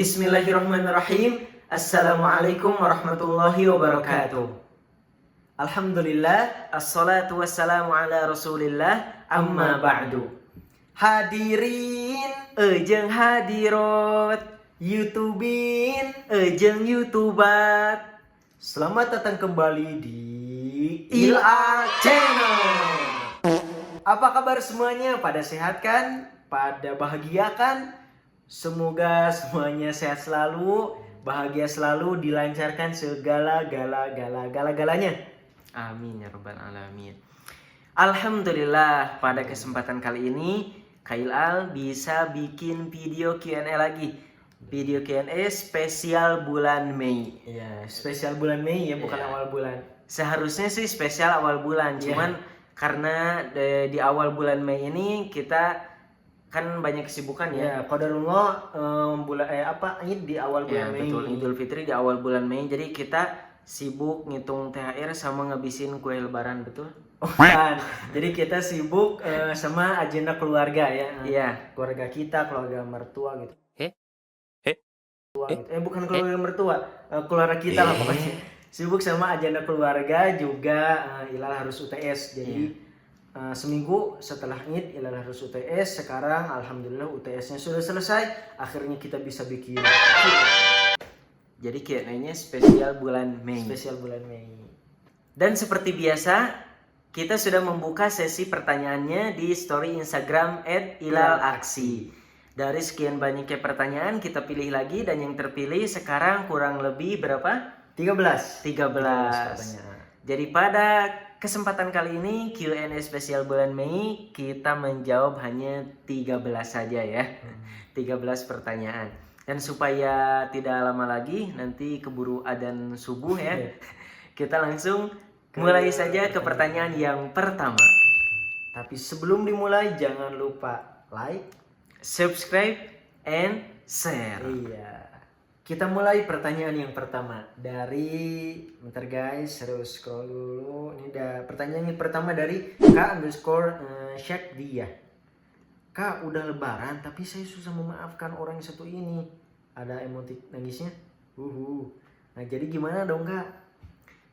Bismillahirrahmanirrahim. Assalamualaikum warahmatullahi wabarakatuh. Alhamdulillah, assalatu wassalamu ala rasulillah, amma ba'du. Hadirin, jeung hadirat, YouTubin, jeung YouTubat. Selamat datang kembali di ILA Channel. Apa kabar semuanya? Pada sehat kan? Pada bahagia kan? Semoga semuanya sehat selalu, bahagia selalu, dilancarkan segala-galanya. Amin ya rabbal alamin. Alhamdulillah, pada kesempatan kali ini Kailal bisa bikin video Q&A lagi. Video Q&A spesial bulan Mei. Ya, spesial bulan Mei ya, bukan awal bulan. Seharusnya sih spesial awal bulan, cuman karena di awal bulan Mei ini kita kan banyak kesibukan ya. Qadarullah Id di awal bulan Mei. Betul, Idul Fitri di awal bulan Mei. Jadi kita sibuk ngitung THR sama ngabisin kue lebaran, betul? Kan. Jadi kita sibuk sama agenda keluarga ya. Iya, keluarga kita, keluarga mertua gitu. Bukan keluarga mertua, keluarga kita lah pokoknya. Sibuk sama agenda keluarga juga. Ilal harus UTS. Jadi seminggu setelah Id Ilal harus UTS. Sekarang alhamdulillah UTS-nya sudah selesai. Akhirnya kita bisa bikin. Jadi kayaknya spesial bulan Mei. Spesial bulan Mei. Dan seperti biasa, kita sudah membuka sesi pertanyaannya di story Instagram @ilalaksi. Dari sekian banyaknya pertanyaan kita pilih lagi, dan yang terpilih sekarang kurang lebih berapa? 13 pertanyaan. Jadi pada kesempatan kali ini Q&A spesial bulan Mei kita menjawab hanya 13 saja ya. 13 pertanyaan. Dan supaya tidak lama lagi nanti keburu adzan subuh ya. Kita langsung mulai saja ke pertanyaan yang pertama. Tapi sebelum dimulai jangan lupa like, subscribe, and share. Iya. Kita mulai pertanyaan yang pertama dari, bentar guys, harus scroll dulu. Ini ada pertanyaan yang pertama dari K_Syakdiyah. Kak, udah lebaran tapi saya susah memaafkan orang yang satu ini. Ada emotik nangisnya. Nah, jadi gimana dong Kak?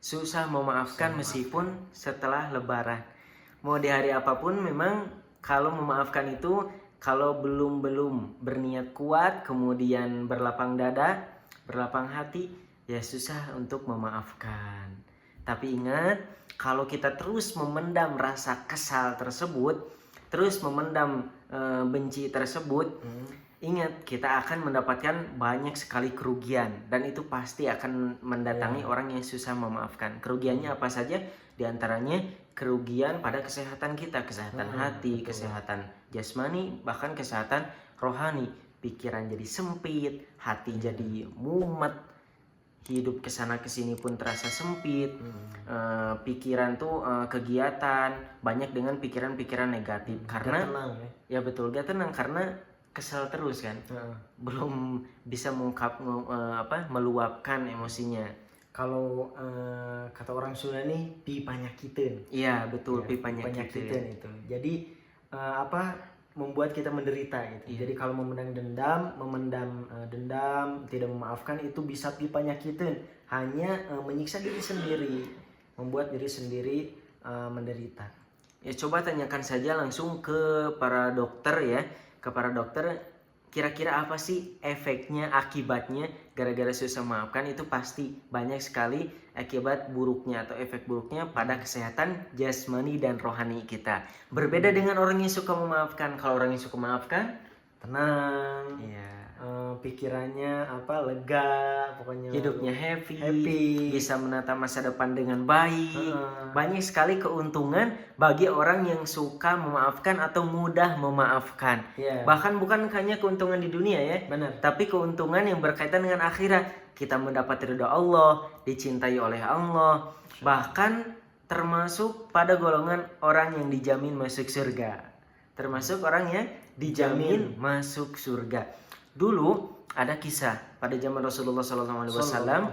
Susah memaafkan meskipun setelah lebaran. Mau di hari apapun memang kalau memaafkan itu, kalau belum berniat kuat, kemudian berlapang dada, berlapang hati, ya susah untuk memaafkan. Tapi ingat, kalau kita terus memendam rasa kesal tersebut, terus memendam benci tersebut, ingat kita akan mendapatkan banyak sekali kerugian, dan itu pasti akan mendatangi orang yang susah memaafkan. Kerugiannya apa saja? Di antaranya kerugian pada kesehatan kita, kesehatan hati, kesehatan jasmani, bahkan kesehatan rohani. Pikiran jadi sempit, hati jadi mumet, hidup kesana kesini pun terasa sempit. Pikiran tuh kegiatan banyak dengan pikiran-pikiran negatif, karena gak tenang, ya betul, gak tenang karena kesal terus kan. Belum bisa meluapkan emosinya. Kalau kata orang Sunda nih, pipanyakitin. Iya betul, pipanyakitin itu. Jadi membuat kita menderita gitu. Jadi kalau memendam dendam, tidak memaafkan, itu bisa pipanyakitin. Hanya menyiksa diri sendiri, membuat diri sendiri menderita. Ya coba tanyakan saja langsung ke para dokter ya, ke para dokter. Kira-kira apa sih efeknya, akibatnya gara-gara susah memaafkan? Itu pasti banyak sekali akibat buruknya atau efek buruknya pada kesehatan jasmani dan rohani kita. Berbeda dengan orang yang suka memaafkan. Kalau orang yang suka memaafkan, tenang, pikirannya lega, pokoknya hidupnya happy, bisa menata masa depan dengan baik. Banyak sekali keuntungan bagi orang yang suka memaafkan atau mudah memaafkan. Bahkan bukan hanya keuntungan di dunia ya, tapi keuntungan yang berkaitan dengan akhirat. Kita mendapat ridha Allah, dicintai oleh Allah, bahkan termasuk pada golongan orang yang dijamin masuk surga. Termasuk orang yang dijamin masuk surga. Dulu ada kisah pada zaman Rasulullah SAW.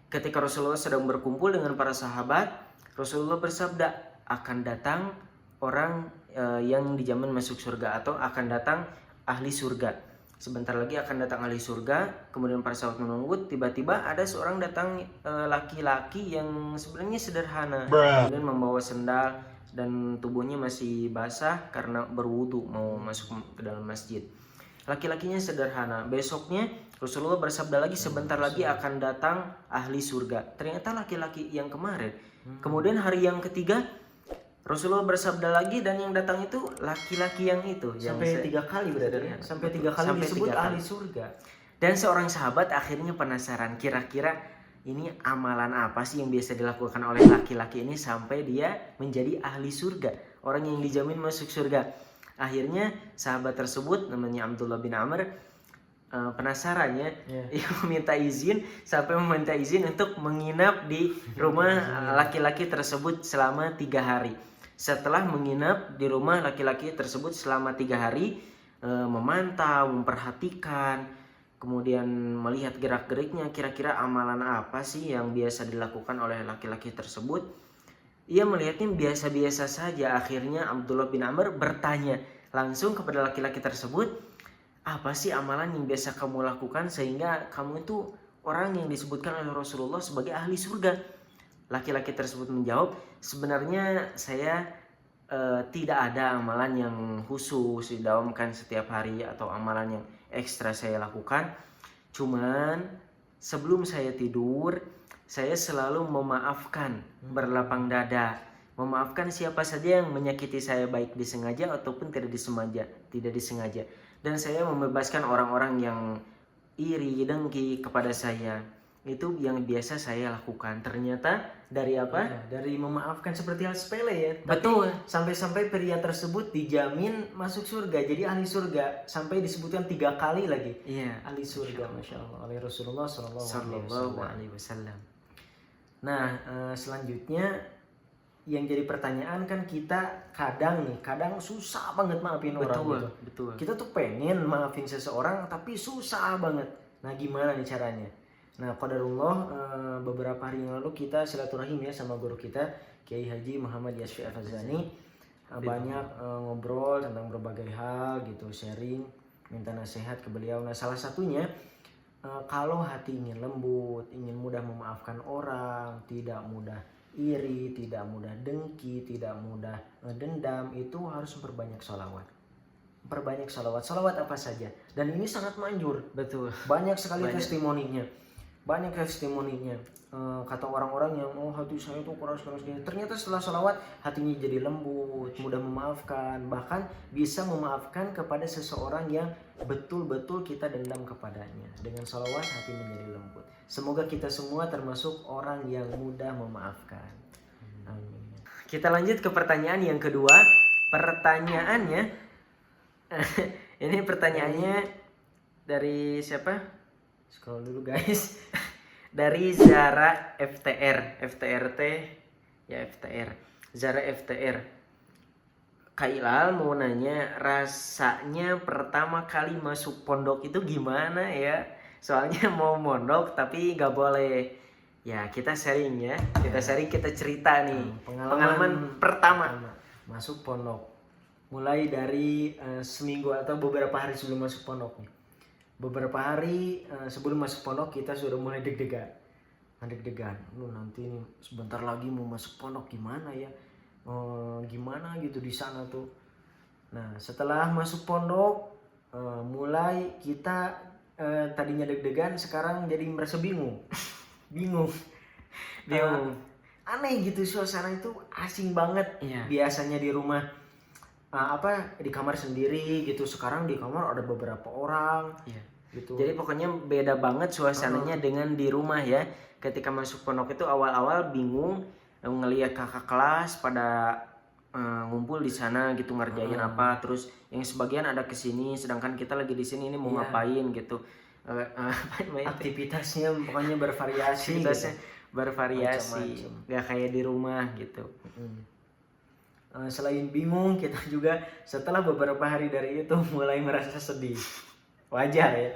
Ketika Rasulullah sedang berkumpul dengan para sahabat, Rasulullah bersabda, akan datang orang yang dijamin masuk surga, atau akan datang ahli surga. sebentar lagi akan datang ahli surga. Kemudian para sahabat menunggu, tiba-tiba ada seorang datang, laki-laki yang sebenarnya sederhana, kemudian membawa sendal dan tubuhnya masih basah karena berwudu mau masuk ke dalam masjid. Laki-lakinya sederhana. Besoknya Rasulullah bersabda lagi, sebentar lagi akan datang ahli surga. Ternyata laki-laki yang kemarin. Kemudian hari yang ketiga Rasulullah bersabda lagi, dan yang datang itu laki-laki yang itu. Sampai 3 kali berarti ya? Sampai 3 kali Sampai disebut 3 kali. ahli surga. Dan seorang sahabat akhirnya penasaran, kira-kira ini amalan apa sih yang biasa dilakukan oleh laki-laki ini sampai dia menjadi ahli surga, orang yang dijamin masuk surga. Akhirnya sahabat tersebut namanya Abdullah bin Amr penasaran ya, ia meminta izin meminta izin untuk menginap di rumah laki-laki tersebut selama 3 hari. Setelah menginap di rumah laki-laki tersebut selama 3 hari, memantau, memperhatikan, kemudian melihat gerak-geriknya, kira-kira amalan apa sih yang biasa dilakukan oleh laki-laki tersebut. Ia melihatnya biasa-biasa saja. Akhirnya Abdullah bin Amr bertanya langsung kepada laki-laki tersebut, apa sih amalan yang biasa kamu lakukan sehingga kamu itu orang yang disebutkan oleh Rasulullah sebagai ahli surga? Laki-laki tersebut menjawab, sebenarnya saya tidak ada amalan yang khusus didawamkan setiap hari atau amalan yang ekstra saya lakukan. Cuman sebelum saya tidur, saya selalu memaafkan, berlapang dada, memaafkan siapa saja yang menyakiti saya, baik disengaja ataupun tidak disengaja. Dan saya membebaskan orang-orang yang iri, dengki kepada saya. Itu yang biasa saya lakukan. Ternyata dari apa? Dari memaafkan, seperti hal sepele ya. Betul. Tapi sampai-sampai pria tersebut dijamin masuk surga, jadi ahli surga. Sampai disebutkan 3 kali lagi. Iya. Ahli surga, masya Allah, oleh Rasulullah Sallallahu Alaihi Wasallam. Nah, selanjutnya yang jadi pertanyaan kan, kita kadang susah banget maafin orang gitu. Betul. Kita tuh pengen maafin seseorang tapi susah banget. Nah, gimana nih caranya? Nah, qadarullah, beberapa hari yang lalu kita silaturahim ya sama guru kita Kiai Haji Muhammad Yasfi Al-Fazani. Banyak ngobrol tentang berbagai hal gitu, sharing, minta nasihat ke beliau. Nah, salah satunya kalau hati ingin lembut, ingin mudah memaafkan orang, tidak mudah iri, tidak mudah dengki, tidak mudah dendam, itu harus memperbanyak sholawat. Perbanyak sholawat. Sholawat apa saja. Dan ini sangat manjur. Betul. Banyak sekali testimoninya. Kata orang-orang yang hati saya tuh keras-keras gini. Ternyata setelah sholawat hatinya jadi lembut, mudah memaafkan. Bahkan bisa memaafkan kepada seseorang yang betul-betul kita dendam kepadanya. Dengan sholawat hati menjadi lembut. Semoga kita semua termasuk orang yang mudah memaafkan. Amin. Kita lanjut ke pertanyaan yang kedua. Pertanyaannya ini pertanyaannya dari siapa? Scroll dulu guys. Dari Zara FTRT ya, FTR. Zara FTR. Kak Ilal mau nanya, rasanya pertama kali masuk pondok itu gimana ya? Soalnya mau mondok tapi gak boleh. Ya kita sharing ya. Kita cerita nih. Pengalaman pertama masuk pondok. Mulai dari seminggu atau beberapa hari sebelum masuk pondok nih. Beberapa hari sebelum masuk pondok kita sudah mulai deg-degan. Nanti nih sebentar lagi mau masuk pondok, gimana ya? Gimana gitu di sana tuh. Nah, setelah masuk pondok mulai kita tadinya deg-degan, sekarang jadi merasa bingung. Aneh gitu, suasana itu asing banget. Biasanya di rumah di kamar sendiri gitu, sekarang di kamar ada beberapa orang gitu. Jadi pokoknya beda banget suasananya dengan di rumah ya. Ketika masuk pondok itu awal-awal bingung ngelihat kakak kelas pada ngumpul di sana gitu, ngerjain apa, terus yang sebagian ada kesini sedangkan kita lagi di sini, ini mau ngapain gitu. Aktivitasnya pokoknya bervariasi. Bervariasi, nggak kayak di rumah gitu. Selain bingung, kita juga setelah beberapa hari dari itu mulai merasa sedih. Wajar ya,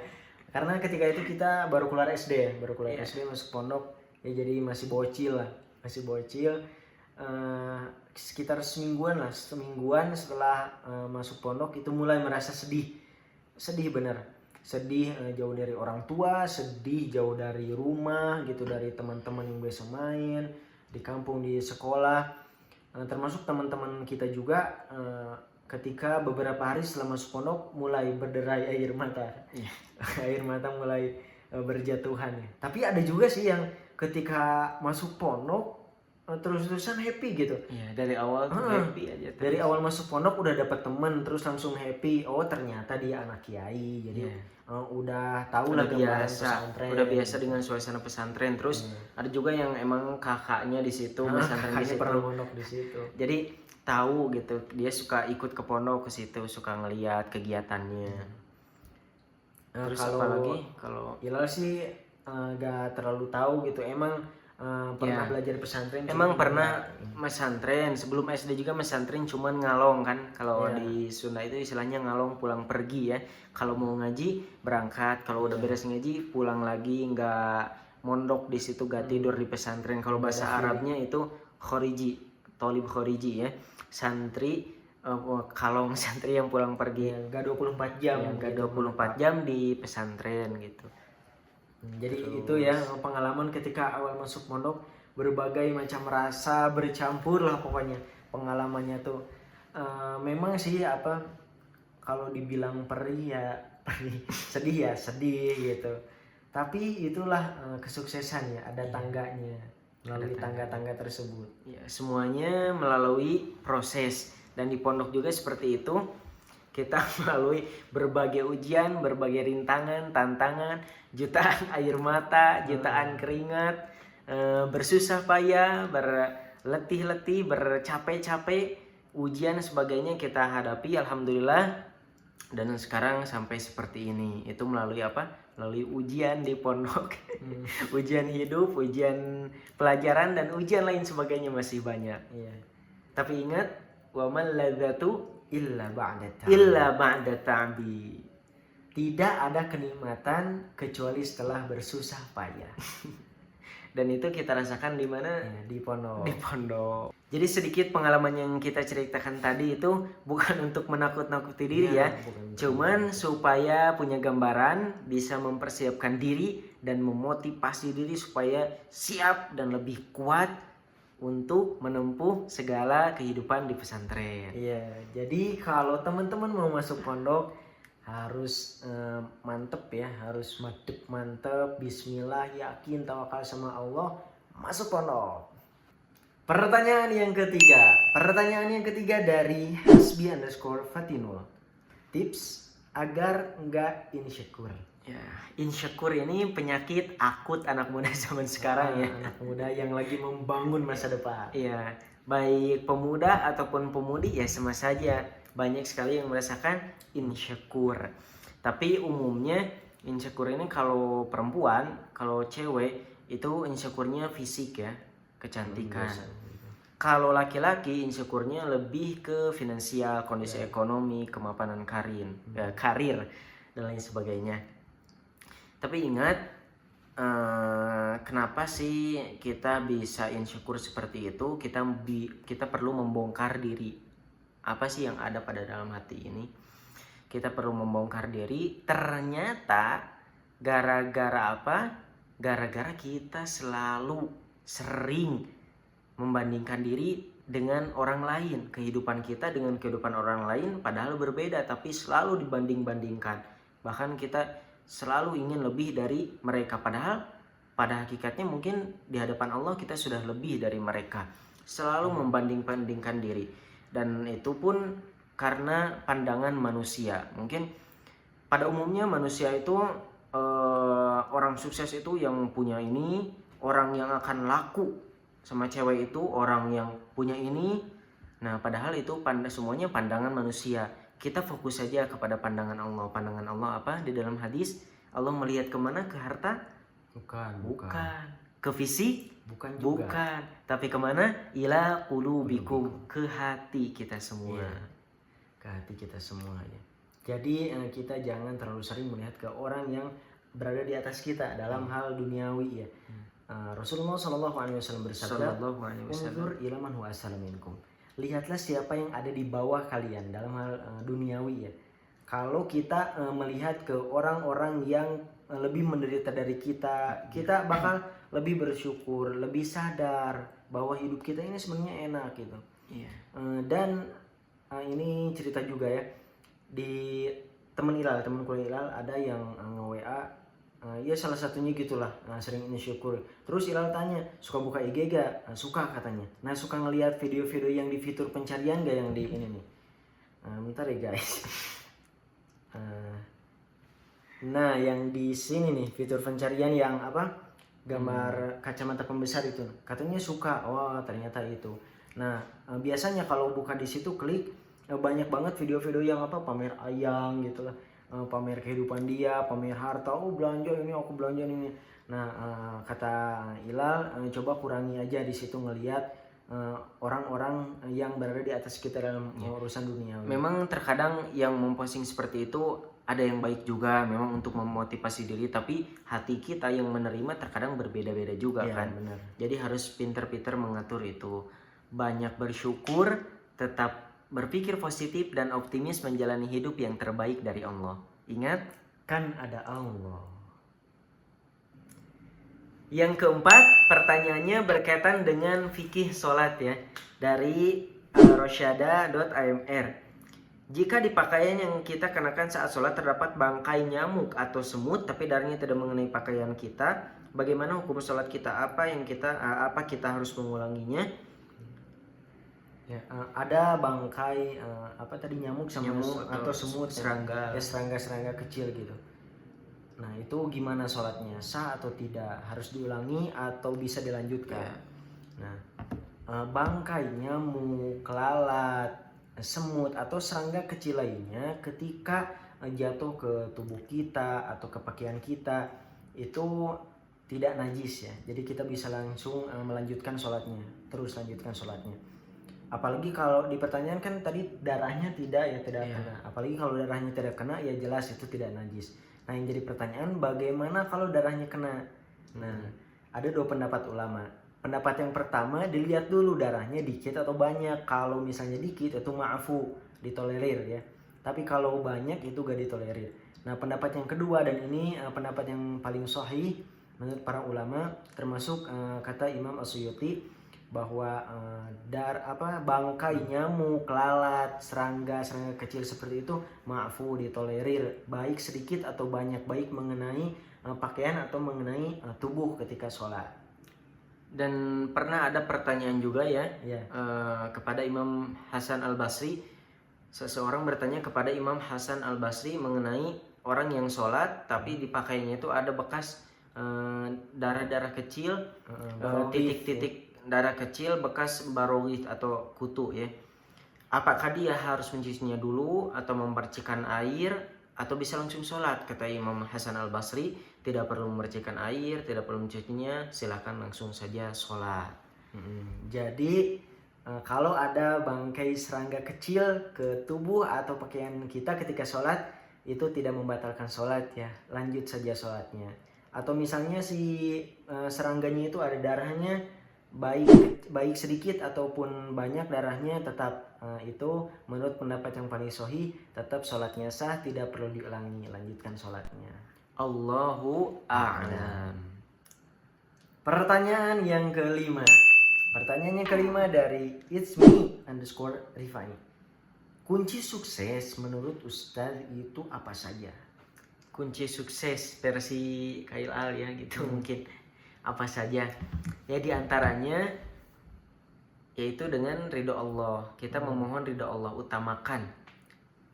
karena ketika itu kita baru keluar SD SD masuk pondok ya, jadi masih bocil. Sekitar semingguan setelah masuk pondok itu mulai merasa sedih bener. sedih jauh dari orang tua, sedih jauh dari rumah gitu, dari teman-teman yang biasa main di kampung, di sekolah. Termasuk teman-teman kita juga ketika beberapa hari setelah masuk pondok mulai berderai air mata. Air mata mulai berjatuhan ya. Tapi ada juga sih yang ketika masuk pondok terus-terusan happy gitu. Iya, dari awal tuh happy aja terus. Dari awal masuk pondok udah dapat temen terus langsung happy. Oh ternyata dia anak kiai, jadi udah tahu lah gambaran pesantren. Udah biasa dengan suasana pesantren. Terus ada juga yang emang kakaknya di situ, pesantren di situ. Pernah pondok di situ. Jadi tahu gitu, dia suka ikut ke pondok ke situ, suka ngeliat kegiatannya. Terus apalagi kalau Hilal sih gak terlalu tahu gitu. Emang pernah belajar pesantren? Emang pernah pesantren, sebelum SD juga pesantren, cuman ngalong kan. Kalau di Sunda itu istilahnya ngalong, pulang pergi ya. Kalau mau ngaji berangkat, kalau udah beres ngaji pulang lagi, nggak mondok di situ, gak tidur di pesantren. Kalau bahasa Arabnya itu khoriji, tolib khoriji ya. Santri kalong, santri yang pulang pergi. Gak 24 jam. Gak 24 jam di pesantren gitu. Jadi itu ya pengalaman ketika awal masuk pondok, berbagai macam rasa bercampur lah pokoknya pengalamannya tuh. Memang sih kalau dibilang perih ya perih, sedih ya sedih gitu. Tapi itulah kesuksesan ya, ada tangganya, melalui tangga-tangga tersebut. Ya, semuanya melalui proses, dan di pondok juga seperti itu. Kita melalui berbagai ujian, berbagai rintangan, tantangan, jutaan air mata, jutaan keringat, bersusah payah, berletih-letih, bercapek-capek, ujian sebagainya kita hadapi, alhamdulillah. Dan sekarang sampai seperti ini, itu melalui apa? Melalui ujian di pondok, ujian hidup, ujian pelajaran, dan ujian lain sebagainya masih banyak. Tapi ingat, wa man ladzatu illa ba'da ta'bi. Tidak ada kenikmatan kecuali setelah bersusah payah. Dan itu kita rasakan di mana? Di pondok. Di pondok. Jadi sedikit pengalaman yang kita ceritakan tadi itu bukan untuk menakut-nakuti diri ya. Cuman supaya punya gambaran, bisa mempersiapkan diri dan memotivasi diri supaya siap dan lebih kuat untuk menempuh segala kehidupan di pesantren. Iya, jadi kalau teman-teman mau masuk pondok harus mantep ya, harus mantep, bismillah, yakin, tawakal sama Allah, masuk pondok. Pertanyaan yang ketiga dari Hasbi_Fatinul. Tips agar enggak insecure. Ya, insecure ini penyakit akut anak muda zaman sekarang ya. Anak muda yang lagi membangun masa depan. Iya, baik pemuda ataupun pemudi ya sama saja. Banyak sekali yang merasakan insecure. Tapi umumnya insecure ini kalau perempuan, kalau cewek itu insecure-nya fisik ya, kecantikan. Kalau laki-laki insecure-nya lebih ke finansial, kondisi ekonomi, kemapanan karir dan lain sebagainya. Tapi ingat, kenapa sih kita bisa insecure seperti itu? Kita perlu membongkar diri. Apa sih yang ada pada dalam hati ini? Kita perlu membongkar diri. Ternyata gara-gara apa? Gara-gara kita selalu sering membandingkan diri dengan orang lain. Kehidupan kita dengan kehidupan orang lain padahal berbeda, tapi selalu dibanding-bandingkan. Bahkan kita selalu ingin lebih dari mereka, padahal pada hakikatnya mungkin di hadapan Allah kita sudah lebih dari mereka. Selalu membanding-bandingkan diri, dan itu pun karena pandangan manusia. Mungkin pada umumnya manusia itu orang sukses itu yang punya ini, orang yang akan laku sama cewek itu orang yang punya ini. Nah padahal itu semuanya pandangan manusia. Kita fokus saja kepada pandangan Allah. Pandangan Allah apa? Di dalam hadis, Allah melihat kemana? Ke harta? Bukan. Ke fisik? Bukan juga. Bukan. Tapi kemana? Ila qulubikum. Ke hati kita semua. Iya. Ke hati kita semua ya. Jadi kita jangan terlalu sering melihat ke orang yang berada di atas kita dalam hal duniawi ya. Rasulullah SAW bersabda, "Unzur ila man huwa asfala minkum." Lihatlah siapa yang ada di bawah kalian dalam hal duniawi ya. Kalau kita melihat ke orang-orang yang lebih menderita dari kita, kita bakal lebih bersyukur, lebih sadar bahwa hidup kita ini sebenarnya enak gitu. Iya. Dan ini cerita juga ya, di temen kuliah Ilal ada yang nge-WA, ya salah satunya gitulah, sering insyukur. Terus Ilal tanya, suka buka IG gak? Suka katanya. Nah, suka ngelihat video-video yang di fitur pencarian gak yang di ini nih? Bentar ya guys. Nah, yang di sini nih fitur pencarian yang apa? Gambar kacamata pembesar itu. Katanya suka. Wah, ternyata itu. Nah, biasanya kalau buka di situ klik banyak banget video-video yang apa pamer ayang gitu lah. Pamer kehidupan dia, pamer harta. Oh, belanja ini, aku belanja ini. Nah, kata Ilal, coba kurangi aja di situ ngelihat orang-orang yang berada di atas kita dalam urusan dunia. Memang terkadang yang memposting seperti itu ada yang baik juga, memang untuk memotivasi diri, tapi hati kita yang menerima terkadang berbeda-beda juga Ya, kan. benar. Jadi harus pinter-pinter mengatur itu. Banyak bersyukur, tetap berpikir positif dan optimis menjalani hidup yang terbaik dari Allah. Ingat, Kan ada Allah. yang keempat, pertanyaannya berkaitan dengan fikih sholat ya. Dari rosyada.amr. Jika di pakaian yang kita kenakan saat sholat terdapat bangkai nyamuk atau semut, tapi darahnya tidak mengenai pakaian kita, bagaimana hukum sholat kita? Apa kita harus mengulanginya? Ya, ada bangkai apa tadi nyamuk sama Nyamuk atau semut serangga. ya, serangga-serangga kecil gitu. Nah, itu gimana sholatnya? Sah atau tidak? Harus diulangi atau bisa dilanjutkan? Ya. Nah, bangkai nyamuk, lalat, semut atau serangga kecil lainnya ketika jatuh ke tubuh kita atau ke pakaian kita itu tidak najis ya. Jadi kita bisa langsung melanjutkan sholatnya, terus lanjutkan sholatnya. Apalagi kalau di pertanyaan kan tadi darahnya tidak kena. Apalagi kalau darahnya tidak kena ya jelas itu tidak najis. Nah, yang jadi pertanyaan bagaimana kalau darahnya kena? Nah, ada dua pendapat ulama. Pendapat yang pertama, dilihat dulu darahnya dikit atau banyak. Kalau misalnya dikit itu ma'fu, ditolerir ya. Tapi kalau banyak itu gak ditolerir. Nah, pendapat yang kedua, dan ini pendapat yang paling sahih menurut para ulama, termasuk kata Imam As-Suyuti, bahwa bangkai nyamuk, lalat, serangga kecil seperti itu ma'fu, ditolerir, baik sedikit atau banyak, baik mengenai pakaian atau mengenai tubuh ketika sholat. Dan pernah ada pertanyaan juga ya, Ya. Kepada Imam Hasan Al-Basri. Seseorang bertanya kepada Imam Hasan Al-Basri mengenai orang yang sholat tapi di pakaiannya itu ada bekas darah-darah kecil, titik-titik darah kecil bekas barawit atau kutu ya. Apakah dia harus mencucinya dulu atau memercikan air atau bisa langsung sholat? Kata Imam Hasan Al-Basri, tidak perlu memercikan air, tidak perlu mencucinya, silakan langsung saja sholat. Jadi kalau ada bangkai serangga kecil ke tubuh atau pakaian kita ketika sholat, itu tidak membatalkan sholat ya, lanjut saja sholatnya. Atau misalnya si serangganya itu ada darahnya, baik sedikit ataupun banyak darahnya, tetap itu menurut pendapat yang paling sahih, tetap sholatnya sah, tidak perlu diulangi, lanjutkan sholatnya. Allahu a'lam. Pertanyaan yang kelima. Pertanyaan yang kelima dari It's Me _Rifani. Kunci sukses menurut Ustadz itu apa saja? Kunci sukses versi Kail Al ya gitu mungkin. Apa saja? Ya diantaranya yaitu dengan ridho Allah. Kita memohon ridho Allah, utamakan.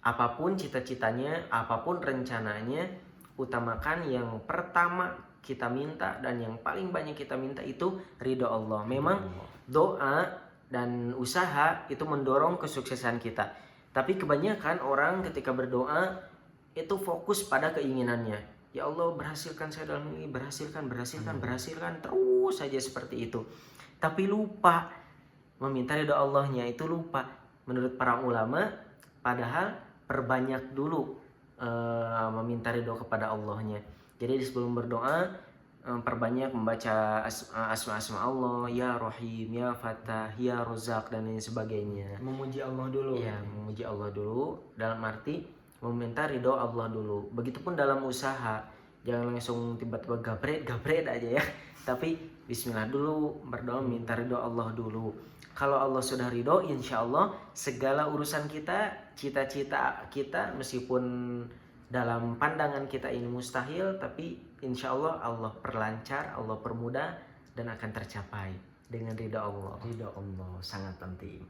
Apapun cita-citanya, apapun rencananya, utamakan yang pertama kita minta dan yang paling banyak kita minta itu ridho Allah. Memang doa dan usaha itu mendorong kesuksesan kita. Tapi kebanyakan orang ketika berdoa itu fokus pada keinginannya. Ya Allah, berhasilkan saya dalam ini, berhasilkan terus saja seperti itu. Tapi lupa meminta ridho Allahnya, itu lupa menurut para ulama. Padahal perbanyak dulu meminta ridho kepada Allahnya. Jadi sebelum berdoa perbanyak membaca asma-asma Allah, ya Rahim, ya Fatah, ya Razak dan lain sebagainya. Memuji Allah dulu. Ya, memuji Allah dulu dalam arti meminta ridho Allah dulu. Begitupun dalam usaha, jangan langsung tiba-tiba gabret aja ya, tapi bismillah dulu, berdoa minta ridho Allah dulu. Kalau Allah sudah ridho, insya Allah segala urusan kita, cita-cita kita, meskipun dalam pandangan kita ini mustahil, tapi insya Allah Allah perlancar, Allah permudah, dan akan tercapai dengan ridho Allah. Ridho Allah sangat penting.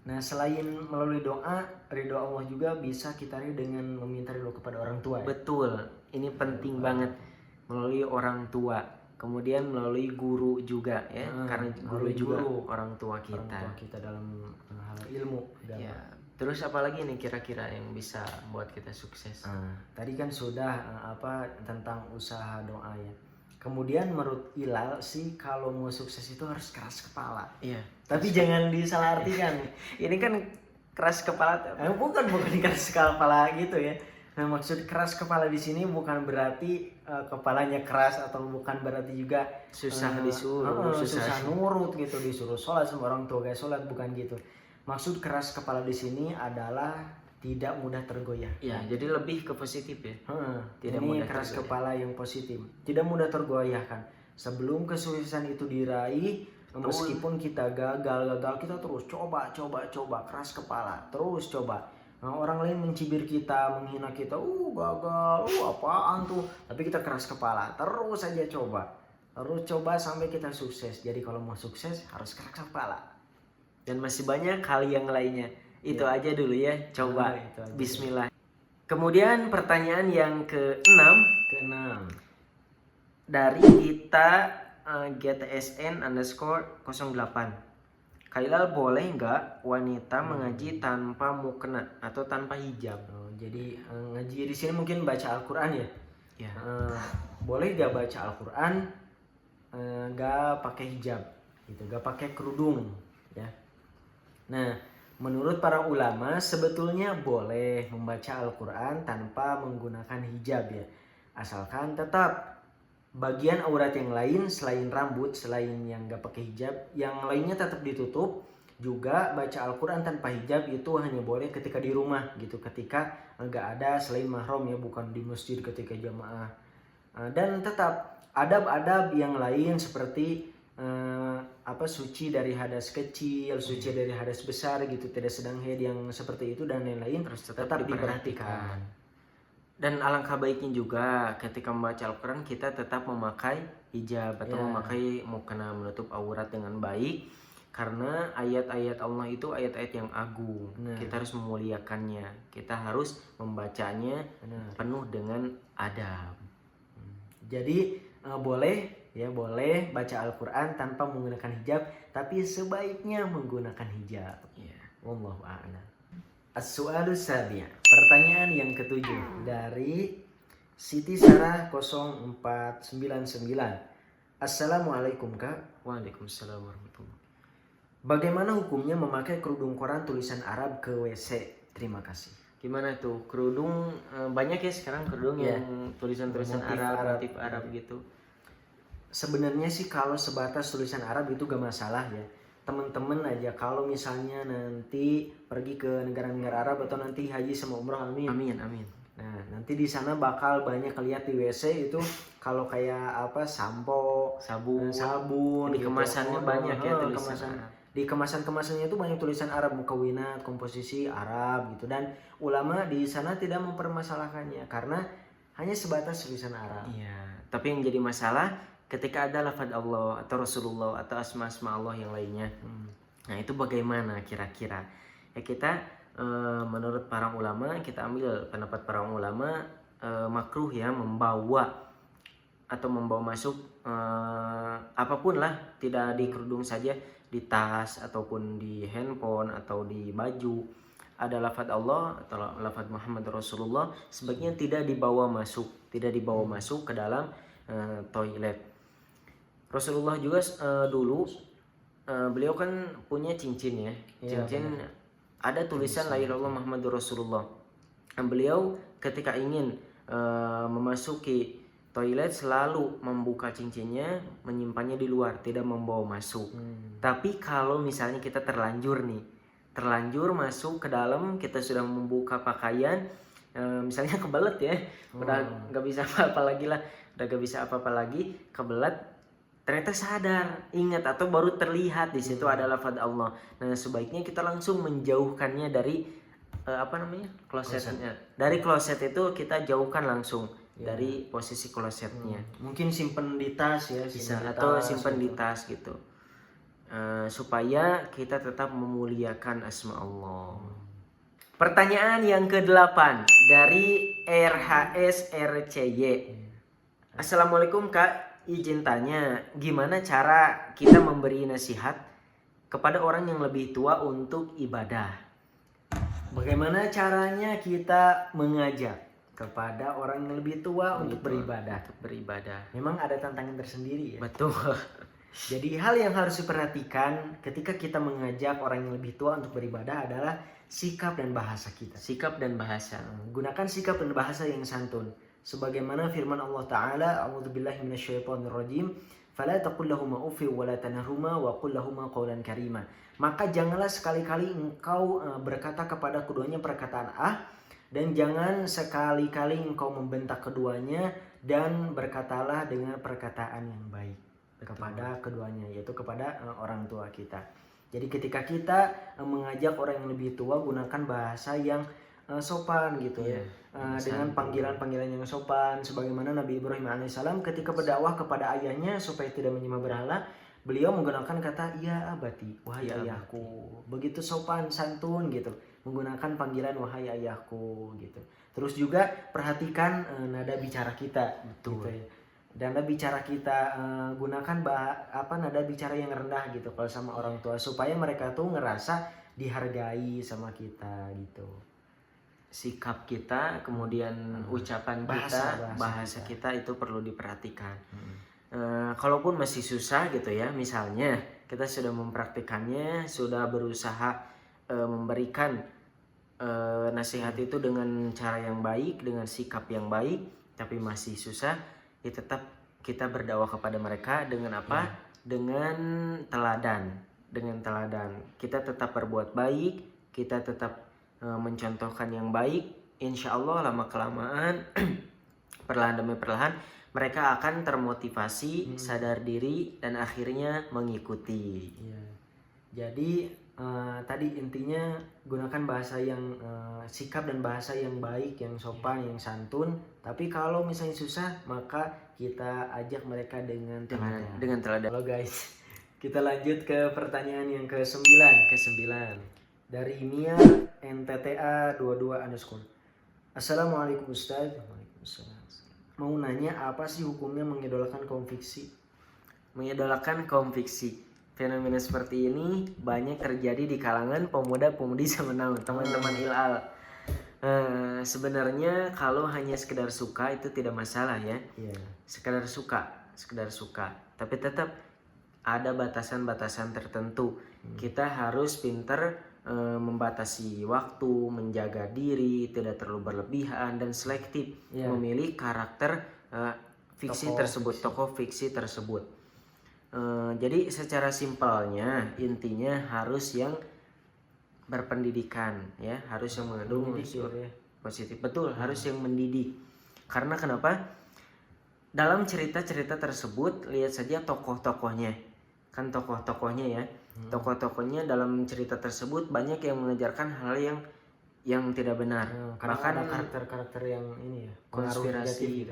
Nah, selain melalui doa, ridho Allah juga bisa kita raih dengan meminta ridho kepada orang tua ya? Betul, ini penting banget, melalui orang tua, kemudian melalui guru juga ya, karena guru juga orang tua kita. Orang tua kita dalam hal ilmu. Ya. Terus apalagi nih kira-kira yang bisa buat kita sukses? Tadi kan sudah tentang usaha doa ya. Kemudian menurut Ilal sih kalau mau sukses itu harus keras kepala. Iya. Tapi jangan disalahartikan. Ini kan keras kepala. Bukan keras kepala gitu ya. Nah, maksud keras kepala di sini bukan berarti kepalanya keras, atau bukan berarti juga susah disuruh, susah nurut gitu, disuruh sholat sama orang tua gak sholat, bukan gitu. Maksud keras kepala di sini adalah tidak mudah tergoyah. Ya, jadi lebih ke positif ya. Tidak ini mudah keras tergoyah. Kepala yang positif, tidak mudah tergoyahkan. Sebelum kesuksesan itu diraih, meskipun kita gagal kita terus coba keras kepala, terus coba. Nah, orang lain mencibir kita, menghina kita, gagal, apaan tuh? Tapi kita keras kepala, terus saja coba. Terus coba sampai kita sukses. Jadi kalau mau sukses harus keras kepala. Dan masih banyak hal yang lainnya. Itu aja dulu ya, coba. Bismillah. Kemudian pertanyaan yang keenam dari kita GTSN_08. Kailal, boleh nggak wanita mengaji tanpa mukena atau tanpa hijab? Jadi ngaji di sini mungkin baca Al-Quran ya? Ya. Boleh nggak baca Al-Quran nggak pakai hijab, gitu, nggak pakai kerudung, ya? Nah, menurut para ulama sebetulnya boleh membaca Al-Quran tanpa menggunakan hijab ya, asalkan tetap bagian aurat yang lain selain rambut, selain yang gak pakai hijab, yang lainnya tetap ditutup. Juga baca Al-Quran tanpa hijab itu hanya boleh ketika di rumah gitu, ketika gak ada selain mahram ya, bukan di masjid ketika jamaah. Dan tetap adab-adab yang lain seperti suci dari hadas kecil, suci dari hadas besar gitu, tidak sedang haid yang seperti itu dan lain-lain tetap diperhatikan. Dan alangkah baiknya juga ketika membaca Al-Quran kita tetap memakai hijab atau memakai mukena, menutup aurat dengan baik, karena ayat-ayat Allah itu ayat-ayat yang agung. Kita harus memuliakannya, kita harus membacanya penuh dengan adab. Jadi boleh baca Al-Quran tanpa menggunakan hijab, tapi sebaiknya menggunakan hijab. Wallahu a'lam. As-su'alus sabi', pertanyaan yang ketujuh dari Siti Sarah 0499. Assalamualaikum Kak. Waalaikumsalam warahmatullahi. Bagaimana hukumnya memakai kerudung koran tulisan Arab ke WC? Terima kasih. Gimana tuh kerudung? Banyak ya sekarang kerudung yang tulisan-tulisan Arab, motif Arab gitu. Sebenarnya sih kalau sebatas tulisan Arab itu gak masalah ya. Teman-teman aja kalau misalnya nanti pergi ke negara-negara Arab atau nanti haji sama umrah, amin. Nah, nanti di sana bakal banyak lihat di WC itu kalau kayak sampo, sabun di gitu. kemasannya banyak ya tulisan. Di kemasannya itu banyak tulisan Arab, mukawinat, komposisi Arab gitu, dan ulama di sana tidak mempermasalahkannya karena hanya sebatas tulisan Arab. Iya, tapi yang jadi masalah ketika ada lafaz Allah atau Rasulullah atau asma-asma Allah yang lainnya. Nah, itu bagaimana kira-kira? Ya kita menurut para ulama, kita ambil pendapat para ulama, makruh ya membawa masuk apapun lah, tidak di kerudung saja, di tas ataupun di handphone atau di baju ada lafaz Allah atau lafaz Muhammad Rasulullah, sebaiknya tidak dibawa masuk ke dalam toilet. Rasulullah juga dulu beliau kan punya cincin ya, cincin ada tulisan la ilaha illallah Muhammadur Rasulullah. Beliau ketika ingin memasuki toilet selalu membuka cincinnya, menyimpannya di luar, tidak membawa masuk. Tapi kalau misalnya kita terlanjur masuk ke dalam, kita sudah membuka pakaian, misalnya kebelet ya, udah nggak bisa apa-apa lagi lah, udah nggak bisa apa-apa lagi, kebelet, ternyata sadar, ingat atau baru terlihat di situ ada lafaz Allah. Nah sebaiknya kita langsung menjauhkannya dari klosetnya. Dari kloset itu kita jauhkan langsung dari posisi klosetnya. Mungkin simpen di tas ya, Bisa atau simpan di tas gitu. Supaya kita tetap memuliakan asma Allah. Pertanyaan yang ke-8 dari RHSRCY. Assalamualaikum Kak, izin tanya, gimana cara kita memberi nasihat kepada orang yang lebih tua untuk ibadah? Bagaimana caranya kita mengajak kepada orang yang lebih tua untuk beribadah? Memang ada tantangan tersendiri ya. Betul. Jadi hal yang harus diperhatikan ketika kita mengajak orang yang lebih tua untuk beribadah adalah sikap dan bahasa kita. Sikap dan bahasa. Gunakan sikap dan bahasa yang santun. Sebagaimana firman Allah Ta'ala, A'udzubillahi minasyaitonirrajim, fala taqul lahuma uffi wa la tanharhuma wa qul lahuma qawlan karima. Maka janganlah sekali-kali engkau berkata kepada keduanya perkataan dan jangan sekali-kali engkau membentak keduanya, dan berkatalah dengan perkataan yang baik kepada keduanya, yaitu kepada orang tua kita. Jadi ketika kita mengajak orang yang lebih tua, gunakan bahasa yang sopan gitu ya, dengan panggilan-panggilan yang sopan, sebagaimana Nabi Ibrahim alaihissalam ketika berdakwah kepada ayahnya supaya tidak menyembah berhala, beliau menggunakan kata ya abati, wahai ayahku. Begitu sopan santun gitu, menggunakan panggilan wahai ayahku gitu. Terus juga perhatikan nada bicara kita. Betul. Gitu ya. Dan nada bicara kita gunakan nada bicara yang rendah gitu kalau sama orang tua, supaya mereka tuh ngerasa dihargai sama kita gitu. Sikap kita, kemudian ucapan bahasa kita itu perlu diperhatikan. Kalaupun masih susah gitu ya, misalnya kita sudah mempraktikannya, sudah berusaha memberikan nasihat itu dengan cara yang baik, dengan sikap yang baik, tapi masih susah, ya tetap kita berdakwah kepada mereka dengan apa? Dengan teladan. Kita tetap berbuat baik, kita tetap mencontohkan yang baik. Insya Allah lama kelamaan, perlahan demi perlahan, mereka akan termotivasi, sadar diri, dan akhirnya mengikuti. Jadi tadi intinya gunakan bahasa yang sikap dan bahasa yang baik, yang sopan, yang santun. Tapi kalau misalnya susah, maka kita ajak mereka dengan teladan. Halo guys, kita lanjut ke pertanyaan yang ke-9. Dari Mia NTTA 22_. Assalamualaikum Ustaz. Waalaikumsalam. Mau nanya, apa sih hukumnya mengidolakan kaum fiksi? Mengidolakan kaum fiksi. Fenomena seperti ini banyak terjadi di kalangan pemuda-pemudi zaman now, teman-teman ilal. Sebenarnya kalau hanya sekedar suka itu tidak masalah ya. Sekedar suka. Tapi tetap ada batasan-batasan tertentu. Kita harus pintar membatasi waktu, menjaga diri, tidak terlalu berlebihan, dan selektif memilih karakter tokoh fiksi tersebut. Jadi secara simpelnya intinya harus yang berpendidikan ya, harus yang mengandung unsur positif. Betul, harus yang mendidik. Karena kenapa? Dalam cerita-cerita tersebut lihat saja tokoh-tokohnya. Kan tokoh-tokohnya ya. Tokoh-tokohnya dalam cerita tersebut banyak yang mengajarkan hal yang tidak benar. Bahkan ada karakter-karakter yang ini ya, konspirasi.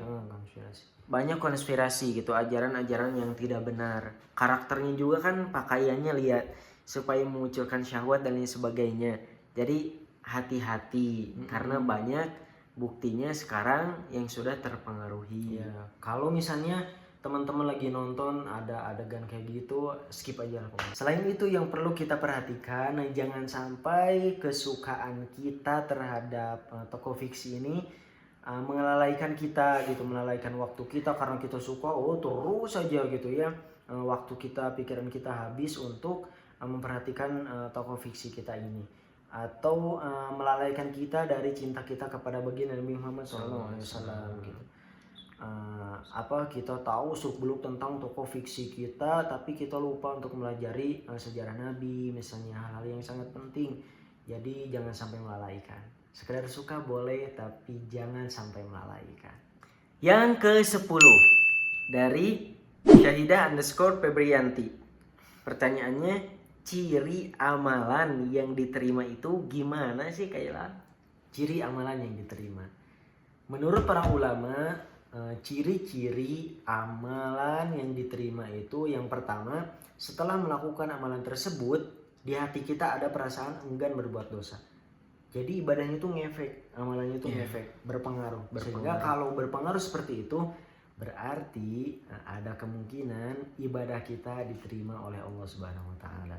Banyak konspirasi gitu, ajaran-ajaran yang tidak benar. Karakternya juga kan pakaiannya lihat supaya memunculkan syahwat dan lain sebagainya. Jadi hati-hati karena banyak buktinya sekarang yang sudah terpengaruhi. Kalau misalnya teman-teman lagi nonton ada adegan kayak gitu, skip aja lah. Selain itu yang perlu kita perhatikan, jangan sampai kesukaan kita terhadap tokoh fiksi ini melalaikan kita gitu, melalaikan waktu kita karena kita suka terus saja gitu ya. Waktu kita, pikiran kita habis untuk memperhatikan tokoh fiksi kita ini, atau melalaikan kita dari cinta kita kepada baginda Nabi Muhammad SAW gitu. Kita tahu seluk-beluk tentang tokoh fiksi kita, tapi kita lupa untuk melajari sejarah Nabi misalnya, hal-hal yang sangat penting. Jadi jangan sampai melalaikan. Sekedar suka boleh, tapi jangan sampai melalaikan. Yang ke-10 dari Syahidah_Febrianti. Pertanyaannya, ciri amalan yang diterima itu gimana sih Kaila? Ciri amalan yang diterima. Menurut para ulama, ciri-ciri amalan yang diterima itu yang pertama, setelah melakukan amalan tersebut, di hati kita ada perasaan enggan berbuat dosa. Jadi ibadahnya itu ngefek, amalannya itu ngefek, berpengaruh. Sehingga kalau berpengaruh seperti itu, berarti ada kemungkinan ibadah kita diterima oleh Allah Subhanahu wa taala.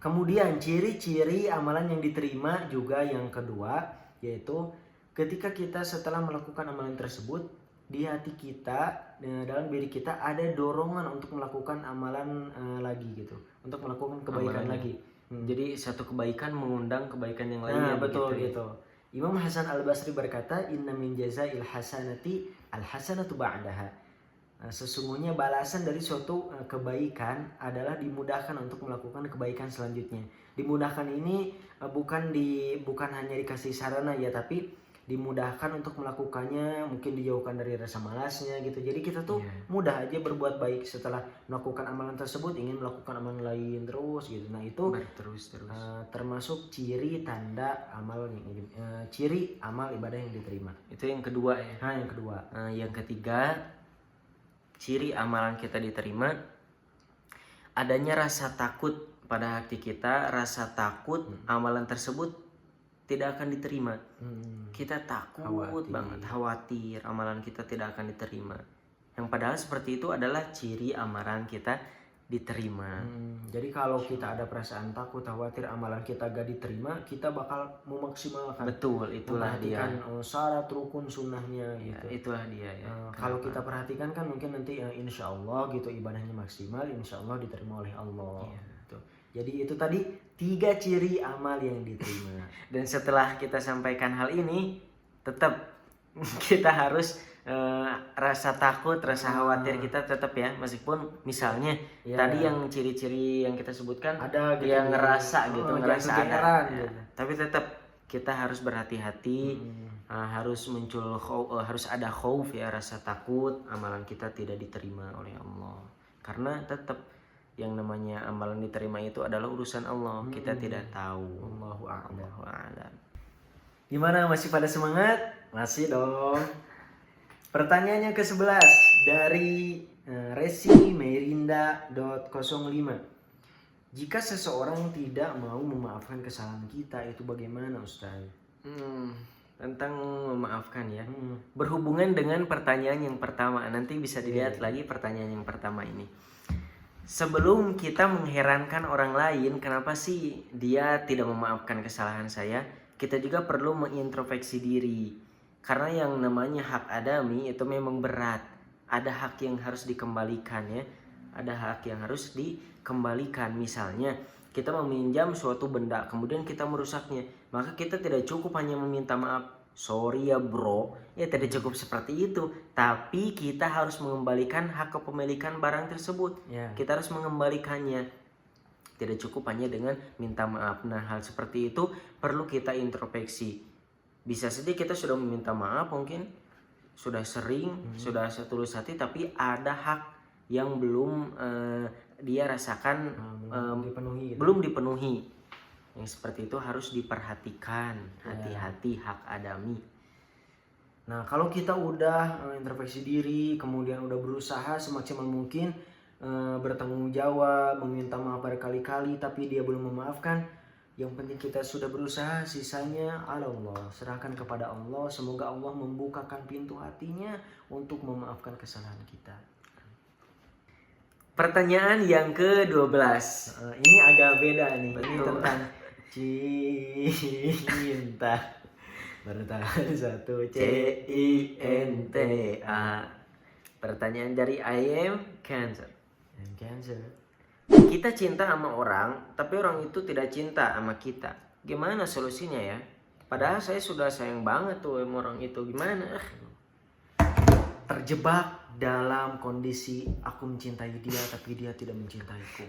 Kemudian ciri-ciri amalan yang diterima juga yang kedua, yaitu ketika kita setelah melakukan amalan tersebut, di hati kita, dalam diri kita ada dorongan untuk melakukan amalan lagi gitu, untuk melakukan kebaikan lagi. Jadi satu kebaikan mengundang kebaikan yang lainnya. Nah, betul gitu. Imam Hasan Al-Basri berkata, inna min jazail hasanati al-hasanatu ba'daha. Sesungguhnya balasan dari suatu kebaikan adalah dimudahkan untuk melakukan kebaikan selanjutnya. Dimudahkan ini bukan hanya dikasih sarana ya, tapi dimudahkan untuk melakukannya, mungkin dijauhkan dari rasa malasnya gitu. Jadi kita tuh mudah aja berbuat baik setelah melakukan amalan tersebut, ingin melakukan amalan lain terus gitu. Nah itu terus termasuk ciri tanda amal ciri amal ibadah yang diterima. Itu yang kedua ya. Nah yang kedua. Yang ketiga, ciri amalan kita diterima adanya rasa takut pada hati kita, rasa takut amalan tersebut tidak akan diterima. Kita takut banget, khawatir amalan kita tidak akan diterima. Yang padahal seperti itu adalah ciri amalan kita diterima. Jadi kalau kita ada perasaan takut, khawatir amalan kita gak diterima, kita bakal memaksimalkan. Betul, itulah dia. Syarat rukun sunnahnya gitu. Itulah dia ya. Kalau kita perhatikan kan mungkin nanti insya Allah gitu ibadahnya maksimal, insya Allah diterima oleh Allah. Gitu. Jadi itu tadi 3 ciri amal yang diterima. Dan setelah kita sampaikan hal ini, tetap kita harus rasa takut, rasa khawatir kita tetap ya, meskipun misalnya tadi yang ciri-ciri yang kita sebutkan ada gitu, yang ngerasa gitu, ngerasa ada. Gitu. Tapi tetap kita harus berhati-hati, harus ada khauf ya, rasa takut amalan kita tidak diterima oleh Allah. Karena tetap yang namanya amalan diterima itu adalah urusan Allah, kita tidak tahu. Allahu a'lam. Gimana, masih pada semangat? Masih dong. Pertanyaannya ke-11 dari resimeirinda.05. Jika seseorang tidak mau memaafkan kesalahan kita, itu bagaimana Ustaz? Tentang memaafkan ya. Berhubungan dengan pertanyaan yang pertama, nanti bisa dilihat lagi pertanyaan yang pertama ini. Sebelum kita mengherankan orang lain, kenapa sih dia tidak memaafkan kesalahan saya, kita juga perlu mengintrospeksi diri. Karena yang namanya hak adami itu memang berat. Ada hak yang harus dikembalikan ya. Ada hak yang harus dikembalikan. Misalnya kita meminjam suatu benda, kemudian kita merusaknya. Maka kita tidak cukup hanya meminta maaf. Sorry ya bro, ya tidak cukup seperti itu. Tapi kita harus mengembalikan hak kepemilikan barang tersebut. Kita harus mengembalikannya. Tidak cukup hanya dengan minta maaf. Nah, hal seperti itu perlu kita introspeksi. Bisa saja kita sudah meminta maaf, mungkin sudah sering, sudah setulus hati, tapi ada hak yang belum dia rasakan, belum dipenuhi. Yang seperti itu harus diperhatikan, hati-hati hak adami. Nah, kalau kita udah introspeksi diri, kemudian udah berusaha semaksimal mungkin bertanggung jawab, meminta maaf berkali-kali, tapi dia belum memaafkan, yang penting kita sudah berusaha, sisanya Allah, serahkan kepada Allah. Semoga Allah membukakan pintu hatinya untuk memaafkan kesalahan kita. Pertanyaan yang ke-12. Ini agak beda nih. Betul. Ini tentang cinta bertahan satu CINTA. Pertanyaan dari I am Cancer. Kita cinta sama orang, tapi orang itu tidak cinta sama kita. Gimana solusinya ya? Padahal saya sudah sayang banget tuh sama orang itu. Gimana? Terjebak dalam kondisi aku mencintai dia tapi dia tidak mencintaiku.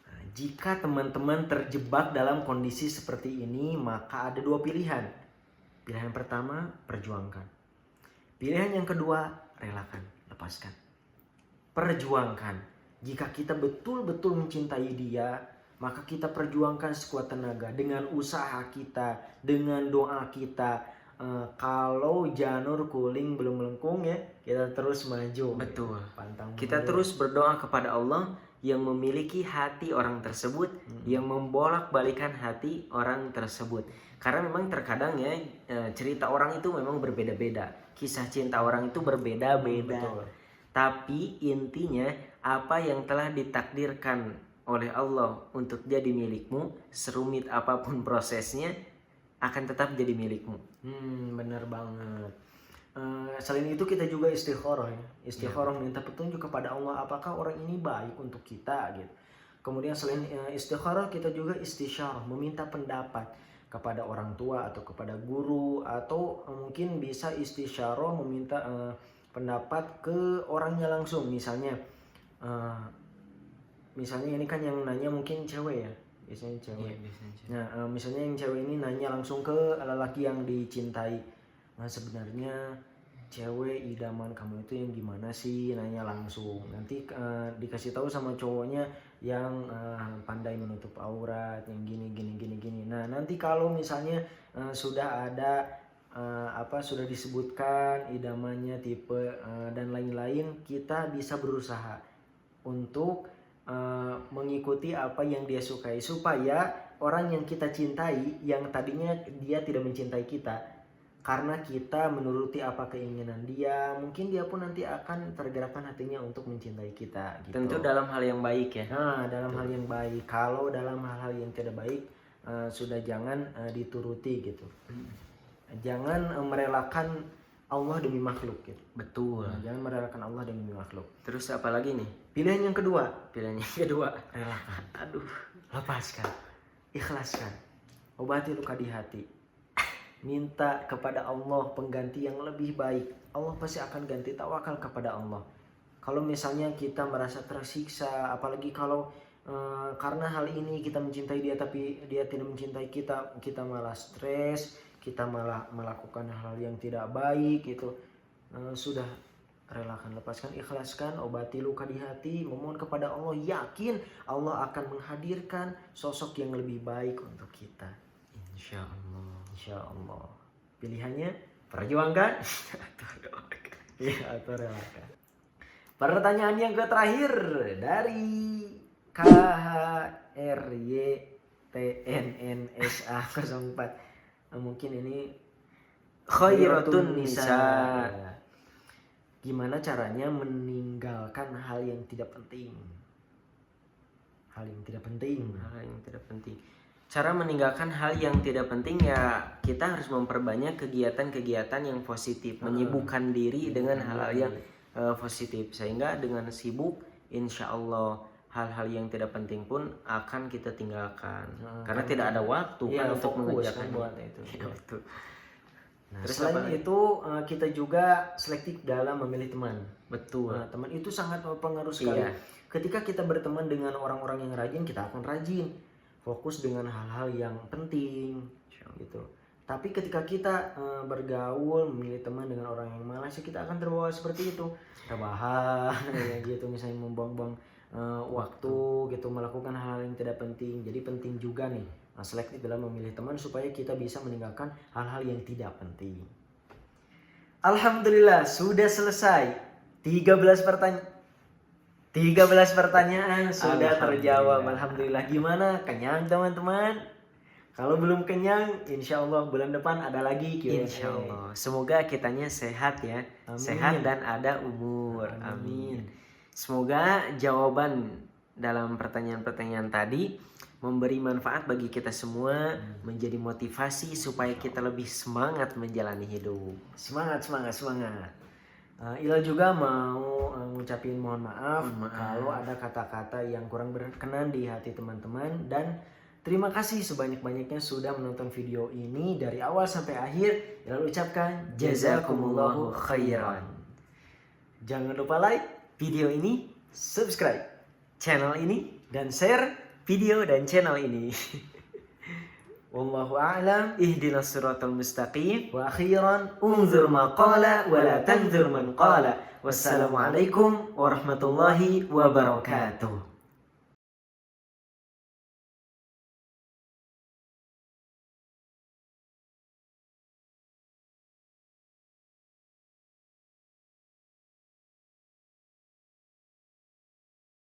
Nah, jika teman-teman terjebak dalam kondisi seperti ini, maka ada dua pilihan. Pilihan pertama, perjuangkan. Pilihan yang kedua, relakan, lepaskan. Perjuangkan. Jika kita betul-betul mencintai dia, maka kita perjuangkan sekuat tenaga dengan usaha kita, dengan doa kita. Kalau janur kuning belum melengkung ya, kita terus maju. Betul. Pantang Kita mundur. terus berdoa kepada Allah yang memiliki hati orang tersebut, yang membolak-balikan hati orang tersebut. Karena memang terkadang ya cerita orang itu memang berbeda-beda. Kisah cinta orang itu berbeda-beda. Betul. Tapi intinya apa yang telah ditakdirkan oleh Allah untuk jadi milikmu, serumit apapun prosesnya, akan tetap jadi milikmu. Benar banget. Selain itu kita juga istikharah ya. Istikharah minta petunjuk kepada Allah apakah orang ini baik untuk kita gitu. Kemudian selain istikharah kita juga istisyarah, meminta pendapat kepada orang tua atau kepada guru, atau mungkin bisa istisyarah meminta pendapat ke orangnya langsung. Misalnya ini kan yang nanya mungkin cewek ya. Biasanya cewek. Nah, misalnya yang cewek ini nanya langsung ke lelaki yang dicintai. Nah, sebenarnya cewek idaman kamu itu yang gimana sih? Nanya langsung. Nanti dikasih tahu sama cowoknya yang pandai menutup aurat, yang gini. Nah, nanti kalau misalnya sudah ada sudah disebutkan idamannya, tipe dan lain-lain, kita bisa berusaha untuk mengikuti apa yang dia sukai, supaya orang yang kita cintai, yang tadinya dia tidak mencintai kita, karena kita menuruti apa keinginan dia, mungkin dia pun nanti akan tergerakkan hatinya untuk mencintai kita gitu. Tentu dalam hal yang baik ya. Nah, dalam hal yang baik. Kalau dalam hal-hal yang tidak baik, sudah jangan dituruti gitu. Jangan merelakan Allah demi makhluk gitu. Betul. Nah, jangan merelakan Allah demi makhluk. Terus apa lagi nih? Pilihan yang kedua, Pilihan yang kedua, relakan, aduh, lepaskan, ikhlaskan, obati luka di hati, minta kepada Allah pengganti yang lebih baik. Allah pasti akan ganti, tawakal kepada Allah. Kalau misalnya kita merasa tersiksa, apalagi kalau karena hal ini kita mencintai dia tapi dia tidak mencintai kita, kita malah stres, kita malah melakukan hal yang tidak baik gitu. Sudah, relakan, lepaskan, ikhlaskan, obati luka di hati, memohon kepada Allah, yakin Allah akan menghadirkan sosok yang lebih baik untuk kita. insya Allah. Insya Allah. Pilihannya perjuangkan atau relakan. Pertanyaan yang terakhir dari KHRYTNNSA 04. Mungkin ini Khairatun Nisa. Ya. Gimana caranya meninggalkan hal yang tidak penting? Hal yang tidak penting. Hal yang tidak penting. Cara meninggalkan hal yang tidak penting ya kita harus memperbanyak kegiatan-kegiatan yang positif, menyibukkan diri dengan hal-hal yang positif, sehingga dengan sibuk insya Allah hal-hal yang tidak penting pun akan kita tinggalkan karena tidak ada waktu kan untuk mengerjakannya. Itu. Ya, betul. Nah, Terus selain apa? itu kita juga selektif dalam memilih teman. Betul. Nah, teman itu sangat berpengaruh sekali. Iya. Ketika kita berteman dengan orang-orang yang rajin, kita akan rajin, fokus dengan hal-hal yang penting, gitu. Tapi ketika kita bergaul, memilih teman dengan orang yang malas, kita akan terbawa seperti itu, rebahan, ya gitu, misalnya membuang-buang waktu, gitu, melakukan hal-hal yang tidak penting. Jadi penting juga nih selektif dalam memilih teman supaya kita bisa meninggalkan hal-hal yang tidak penting. Alhamdulillah sudah selesai 13 pertanyaan sudah terjawab. Alhamdulillah. Gimana? Kenyang teman-teman? Kalau belum kenyang, insya Allah bulan depan ada lagi Q&A. Insya Allah. Semoga kitanya sehat ya. Amin. Sehat dan ada umur. Amin. Semoga jawaban dalam pertanyaan-pertanyaan tadi memberi manfaat bagi kita semua, menjadi motivasi supaya kita lebih semangat menjalani hidup. Semangat. Ila juga mau ngucapin mohon maaf kalau ada kata-kata yang kurang berkenan di hati teman-teman, dan terima kasih sebanyak-banyaknya sudah menonton video ini dari awal sampai akhir. Ila ucapkan jazakumullahu khairan. Jangan lupa like Video ini, subscribe channel ini, dan share video dan channel ini. Wallahu a'lam. Ihdinas siratal mustaqim. Wa akhiran Unzur ma qala wa la tanzur man qala. Wassalamualaikum warahmatullahi wabarakatuh.